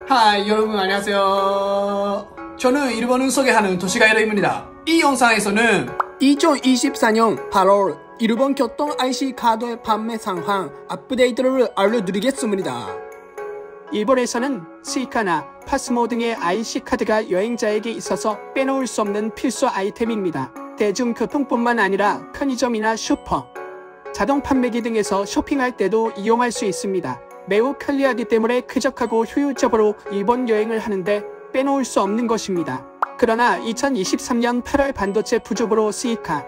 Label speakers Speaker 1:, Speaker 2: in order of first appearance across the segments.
Speaker 1: 하이 여러분 안녕하세요. 저는 일본을 소개하는 도시가이로입니다. 이 영상에서는
Speaker 2: 2024년 8월 일본 교통 IC 카드의 판매 상황 업데이트를 알려드리겠습니다. 일본에서는 스이카나 파스모 등의 IC 카드가 여행자에게 있어서 빼놓을 수 없는 필수 아이템입니다. 대중교통뿐만 아니라 편의점이나 슈퍼, 자동 판매기 등에서 쇼핑할 때도 이용할 수 있습니다. 매우 편리하기 때문에 쾌적하고 효율적으로 일본 여행을 하는데 빼놓을 수 없는 것입니다. 그러나 2023년 8월 반도체 부족으로 스이카,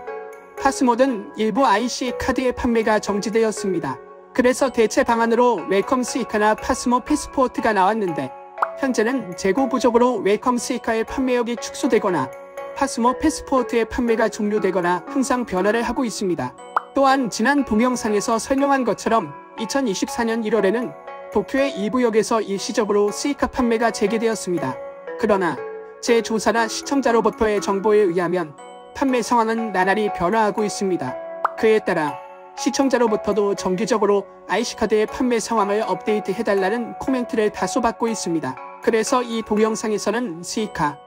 Speaker 2: 파스모 등 일부 IC 카드의 판매가 정지되었습니다. 그래서 대체 방안으로 웰컴 스이카나 파스모 패스포트가 나왔는데 현재는 재고 부족으로 웰컴 스이카의 판매역이 축소되거나 파스모 패스포트의 판매가 종료되거나 항상 변화를 하고 있습니다. 또한 지난 동영상에서 설명한 것처럼 2024년 1월에는 도쿄의 일부 역에서 일시적으로 스이카 판매가 재개되었습니다. 그러나 제 조사나 시청자로부터의 정보에 의하면 판매 상황은 나날이 변화하고 있습니다. 그에 따라 시청자로부터도 정기적으로 IC카드의 판매 상황을 업데이트해달라는 코멘트를 다소 받고 있습니다. 그래서 이 동영상에서는 스이카,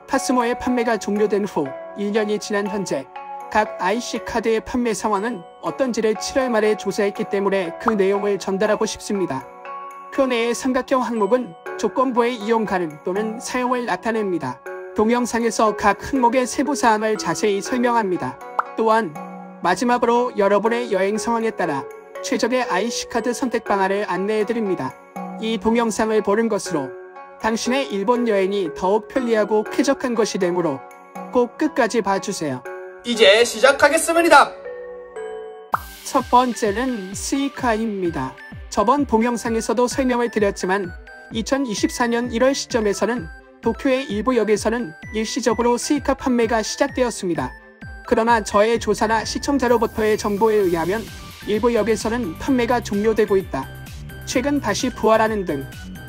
Speaker 2: 파스모의 판매가 종료된 후 1년이 지난 현재 각 IC카드의 판매 상황은 어떤지를 7월 말에 조사했기 때문에 그 내용을 전달하고 싶습니다. 표 내의 삼각형 항목은 조건부의 이용 가능 또는 사용을 나타냅니다. 동영상에서 각 항목의 세부사항을 자세히 설명합니다. 또한 마지막으로 여러분의 여행 상황에 따라 최적의 IC카드 선택 방안을 안내해드립니다. 이 동영상을 보는 것으로 당신의 일본 여행이 더욱 편리하고 쾌적한 것이 되므로 꼭 끝까지 봐주세요.
Speaker 1: 이제 시작하겠습니다.
Speaker 2: 첫 번째는 스이카입니다. 저번 동영상에서도 설명을 드렸지만 2024년 1월 시점에서는 도쿄의 일부 역에서는 일시적으로 스이카 판매가 시작되었습니다. 그러나 저의 조사나 시청자로부터의 정보에 의하면 일부 역에서는 판매가 종료되고 있다. 최근 다시 부활하는 등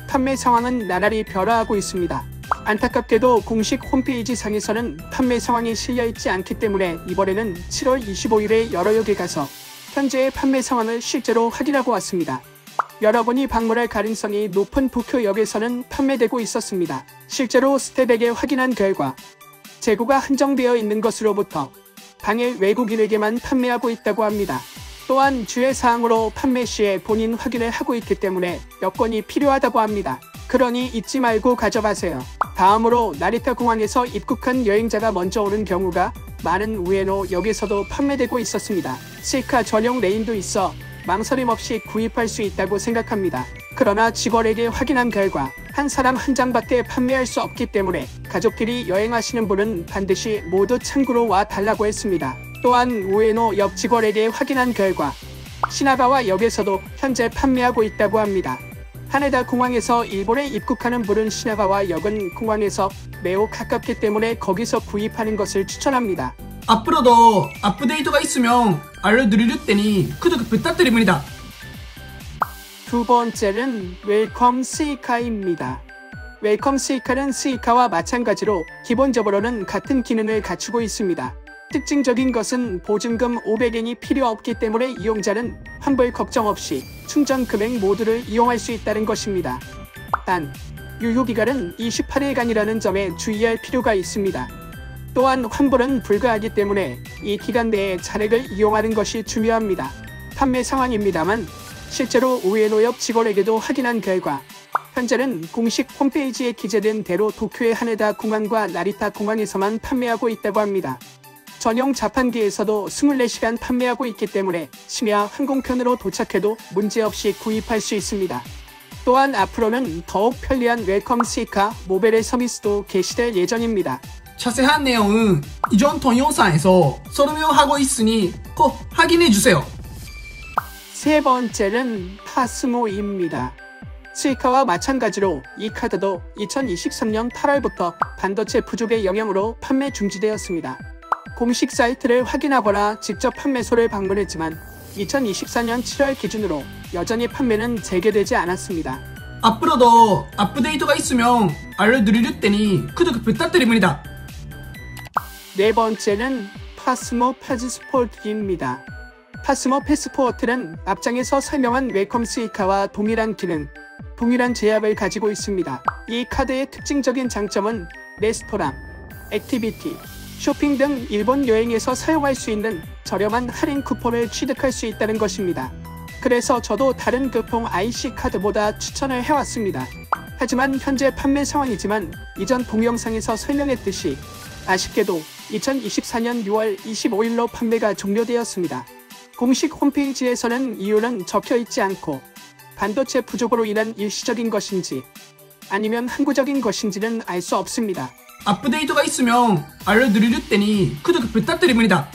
Speaker 2: 판매 상황은 나날이 변화하고 있습니다. 안타깝게도 공식 홈페이지 상에서는 판매 상황이 실려있지 않기 때문에 이번에는 7월 25일에 여러 역에 가서 현재의 판매 상황을 실제로 확인하고 왔습니다. 여러분이 방문할 가능성이 높은 도쿄역에서는 판매되고 있었습니다. 실제로 스텝에게 확인한 결과 재고가 한정되어 있는 것으로부터 당일 외국인에게만 판매하고 있다고 합니다. 또한 주의사항으로 판매 시에 본인 확인을 하고 있기 때문에 여권이 필요하다고 합니다. 그러니 잊지 말고 가져가세요. 다음으로 나리타 공항에서 입국한 여행자가 먼저 오는 경우가 많은 우에노 역에서도 판매되고 있었습니다. 스이카 전용 레인도 있어 망설임 없이 구입할 수 있다고 생각합니다. 그러나 직원에게 확인한 결과 한 사람 한 장밖에 판매할 수 없기 때문에 가족끼리 여행하시는 분은 반드시 모두 창구로 와 달라고 했습니다. 또한 우에노 역 직원에게 확인한 결과 시나가와 역에서도 현재 판매하고 있다고 합니다. 하네다 공항에서 일본에 입국하는 분은 시나가와 역은 공항에서 매우 가깝기 때문에 거기서 구입하는 것을 추천합니다.
Speaker 1: 앞으로도 업데이트가 있으면 알려드릴 테니 구독 부탁드립니다.
Speaker 2: 두 번째는 웰컴 스이카입니다. 웰컴 스이카는 스이카와 마찬가지로 기본적으로는 같은 기능을 갖추고 있습니다. 특징적인 것은 보증금 500엔이 필요 없기 때문에 이용자는 환불 걱정 없이 충전 금액 모두를 이용할 수 있다는 것입니다. 단, 유효기간은 28일간이라는 점에 주의할 필요가 있습니다. 또한 환불은 불가하기 때문에 이 기간 내에 잔액을 이용하는 것이 중요합니다. 판매 상황입니다만 실제로 우에노역 직원에게도 확인한 결과 현재는 공식 홈페이지에 기재된 대로 도쿄의 하네다 공항과 나리타 공항에서만 판매하고 있다고 합니다. 전용 자판기에서도 24시간 판매하고 있기 때문에 심야 항공편으로 도착해도 문제없이 구입할 수 있습니다. 또한 앞으로는 더욱 편리한 웰컴 스이카 모바일 서비스도 개시될 예정입니다.
Speaker 1: 자세한 내용은 이전 동영상에서 설명하고 있으니 꼭 확인해주세요.
Speaker 2: 세 번째는 파스모입니다. 스이카와 마찬가지로 이 카드도 2023년 8월부터 반도체 부족의 영향으로 판매 중지되었습니다. 공식 사이트를 확인하거나 직접 판매소를 방문했지만 2024년 7월 기준으로 여전히 판매는 재개되지 않았습니다.
Speaker 1: 앞으로도 업데이트가 있으면 알려드릴 테니 구독 부탁드립니다.
Speaker 2: 네 번째는 파스모 패스포트입니다. 파스모 패스포트는 앞장에서 설명한 웰컴 스이카와 동일한 기능, 동일한 제약을 가지고 있습니다. 이 카드의 특징적인 장점은 레스토랑, 액티비티, 쇼핑 등 일본 여행에서 사용할 수 있는 저렴한 할인 쿠폰을 취득할 수 있다는 것입니다. 그래서 저도 다른 교통 IC 카드보다 추천을 해왔습니다. 하지만 현재 판매 상황이지만 이전 동영상에서 설명했듯이 아쉽게도 2024년 6월 25일로 판매가 종료되었습니다. 공식 홈페이지에서는 이유는 적혀있지 않고 반도체 부족으로 인한 일시적인 것인지 아니면 항구적인 것인지는 알 수 없습니다.
Speaker 1: 업데이트가 있으면 알려드릴 테니 구독 부탁드립니다.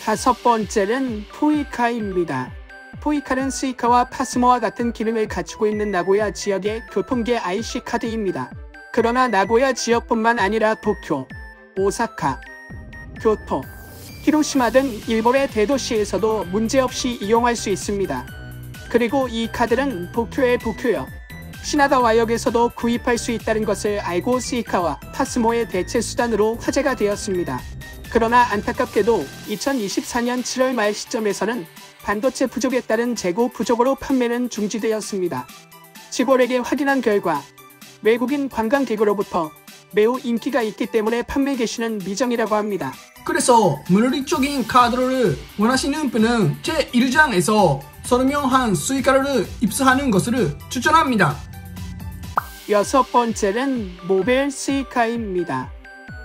Speaker 2: 다섯 번째는 포이카입니다. 포이카는 스이카와 파스모와 같은 기능을 갖추고 있는 나고야 지역의 교통계 IC 카드입니다. 그러나 나고야 지역뿐만 아니라 도쿄, 오사카, 교토, 히로시마 등 일본의 대도시에서도 문제없이 이용할 수 있습니다. 그리고 이 카드는 도쿄의 도쿄역, 시나가와역에서도 구입할 수 있다는 것을 알고 스이카와 파스모의 대체 수단으로 화제가 되었습니다. 그러나 안타깝게도 2024년 7월 말 시점에서는 반도체 부족에 따른 재고 부족으로 판매는 중지되었습니다. 직원에게 확인한 결과 외국인 관광객으로부터 매우 인기가 있기 때문에 판매 개시는 미정이라고 합니다.
Speaker 1: 그래서 물리적인 카드를 원하시는 분은 제1장에서 설명한 스이카를 입수하는 것을 추천합니다.
Speaker 2: 여섯 번째는 모바일 스이카입니다.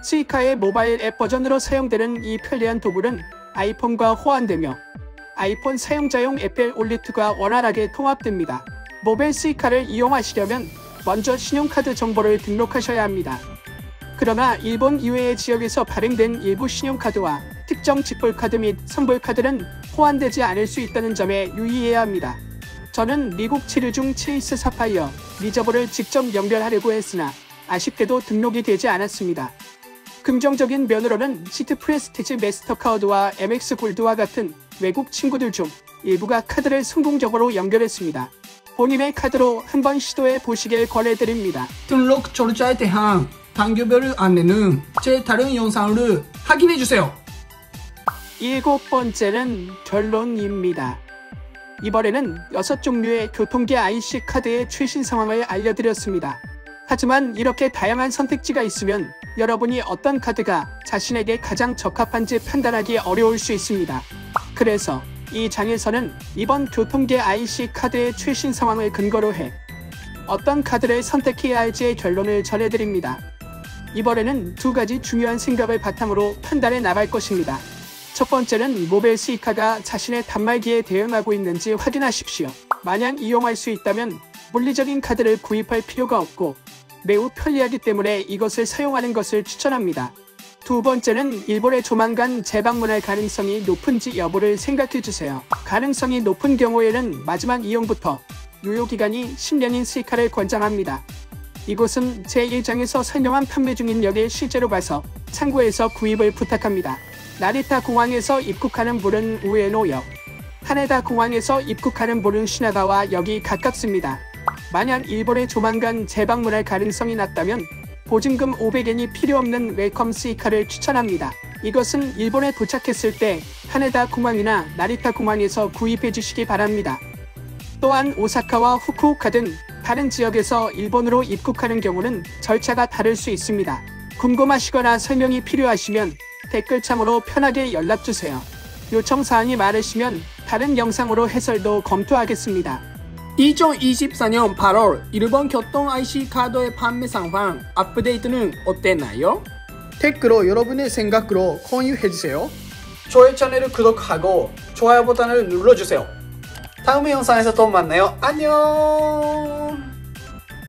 Speaker 2: 스이카의 모바일 앱 버전으로 사용되는 이 편리한 도구는 아이폰과 호환되며 아이폰 사용자용 애플 올리트가 원활하게 통합됩니다. 모바일 스이카를 이용하시려면 먼저 신용카드 정보를 등록하셔야 합니다. 그러나 일본 이외의 지역에서 발행된 일부 신용카드와 특정 직불카드 및 선불카드는 호환되지 않을 수 있다는 점에 유의해야 합니다. 저는 미국 7일 중 체이스 사파이어, 리저버를 직접 연결하려고 했으나 아쉽게도 등록이 되지 않았습니다. 긍정적인 면으로는 시트 프레스티지 마스터카드와 MX 골드와 같은 외국 친구들 중 일부가 카드를 성공적으로 연결했습니다. 본인의 카드로 한번 시도해 보시길 권해드립니다.
Speaker 1: 등록 절차에 대한 단계별 안내는 제 다른 영상을 확인해주세요.
Speaker 2: 일곱 번째는 결론입니다. 이번에는 6종류의 교통계 IC 카드의 최신 상황을 알려드렸습니다. 하지만 이렇게 다양한 선택지가 있으면 여러분이 어떤 카드가 자신에게 가장 적합한지 판단하기 어려울 수 있습니다. 그래서 이 장에서는 이번 교통계 IC 카드의 최신 상황을 근거로 해 어떤 카드를 선택해야 할지의 결론을 전해드립니다. 이번에는 두 가지 중요한 생각을 바탕으로 판단해 나갈 것입니다. 첫 번째는 모바일 스이카가 자신의 단말기에 대응하고 있는지 확인하십시오. 만약 이용할 수 있다면 물리적인 카드를 구입할 필요가 없고 매우 편리하기 때문에 이것을 사용하는 것을 추천합니다. 두 번째는 일본에 조만간 재방문할 가능성이 높은지 여부를 생각해주세요. 가능성이 높은 경우에는 마지막 이용부터 유효기간이 10년인 스이카를 권장합니다. 이곳은 제1장에서 설명한 판매 중인 역을 실제로 봐서 참고해서 구입을 부탁합니다. 나리타 공항에서 입국하는 물은 우에노역, 하네다 공항에서 입국하는 물은 시나가와 역이 가깝습니다. 만약 일본에 조만간 재방문할 가능성이 낮다면 보증금 500엔이 필요 없는 웰컴 스이카를 추천합니다. 이것은 일본에 도착했을 때 하네다 공항이나 나리타 공항에서 구입해 주시기 바랍니다. 또한 오사카와 후쿠오카 등 다른 지역에서 일본으로 입국하는 경우는 절차가 다를 수 있습니다. 궁금하시거나 설명이 필요하시면 댓글창으로 편하게 연락주세요. 요청사항이 많으시면 다른 영상으로 해설도 검토하겠습니다.
Speaker 1: 2024년 8월 일본 교통 IC 카드의 판매 상황 업데이트는 어땠나요? 댓글로 여러분의 생각으로 공유해주세요. 저의 채널을 구독하고 좋아요 버튼을 눌러주세요. 다음 영상에서 또 만나요. 안녕.